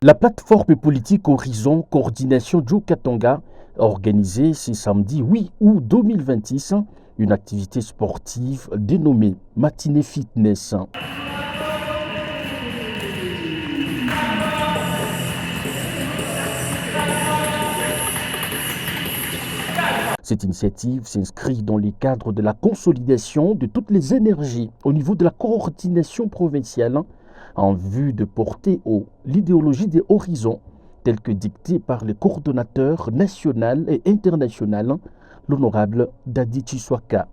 La plateforme politique Horizon Coordination Joe Katanga a organisé ce samedi 8 août 2026 une activité sportive dénommée Matinée Fitness. Cette initiative s'inscrit dans le cadre de la consolidation de toutes les énergies au niveau de la coordination provinciale en vue de porter haut l'idéologie des horizons telle que dictée par le coordonnateur national et international, l'honorable Dadi Chiswaka.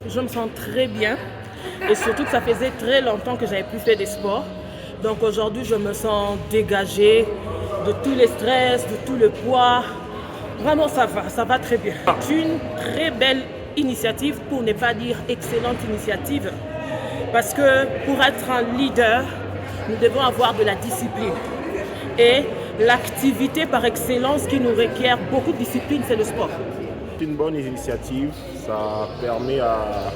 Je me sens très bien et surtout que ça faisait très longtemps que j'avais plus fait de sport. Donc aujourd'hui, je me sens dégagée de tous les stress, de tout le poids. Vraiment, ça va très bien. C'est une très belle initiative, pour ne pas dire excellente initiative, parce que pour être un leader, nous devons avoir de la discipline. Et l'activité par excellence qui nous requiert beaucoup de discipline, c'est le sport. C'est une bonne initiative, ça permet à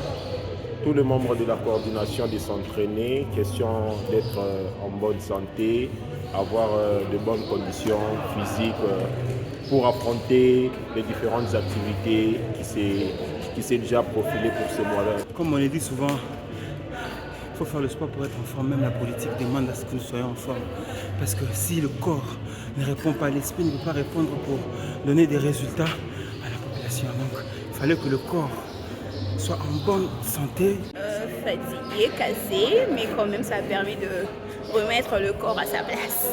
tous les membres de la coordination de s'entraîner, question d'être en bonne santé, avoir de bonnes conditions physiques pour affronter les différentes activités qui s'est déjà profilées pour ce mois-là. Comme on le dit souvent, il faut faire le sport pour être en forme. Même la politique demande à ce que nous soyons en forme. Parce que si le corps ne répond pas, l'esprit ne peut pas répondre pour donner des résultats à la population. Donc il fallait que le corps soit en bonne santé. Fatigué, cassé, mais quand même ça a permis de remettre le corps à sa place.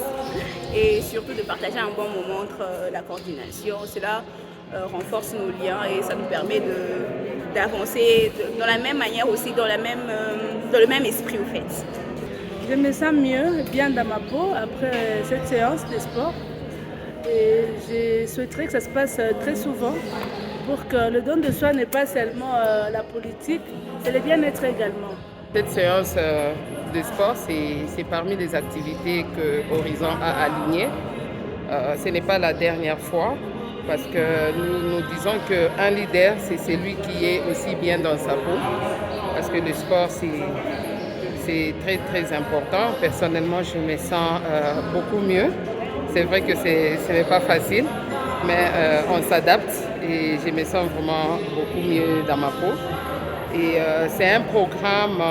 Et surtout de partager un bon moment entre la coordination. Cela renforce nos liens et ça nous permet d'avancer dans la même manière aussi, dans le même esprit au fait. Je me sens mieux, bien dans ma peau après cette séance de sport. Et je souhaiterais que ça se passe très souvent pour que le don de soi n'est pas seulement la politique, c'est le bien-être également. Cette séance de sport, c'est parmi les activités que Horizon a alignées. Ce n'est pas la dernière fois, parce que nous disons qu'un leader, c'est celui qui est aussi bien dans sa peau, parce que le sport, c'est très très important. Personnellement, je me sens beaucoup mieux. C'est vrai que ce n'est pas facile, mais on s'adapte et je me sens vraiment beaucoup mieux dans ma peau. Et c'est un programme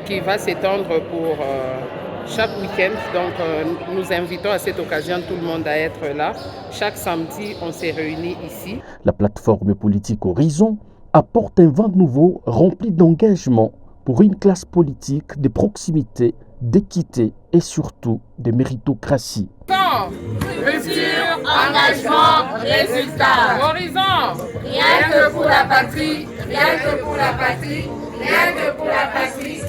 qui va s'étendre pour chaque week-end. Donc nous invitons à cette occasion tout le monde à être là. Chaque samedi, on s'est réunis ici. La plateforme politique Horizon apporte un vent nouveau rempli d'engagement pour une classe politique de proximité, d'équité et surtout de méritocratie. Rupture, engagement, résultat. Horizon. Rien que pour la patrie, rien que pour la patrie, rien que pour la patrie.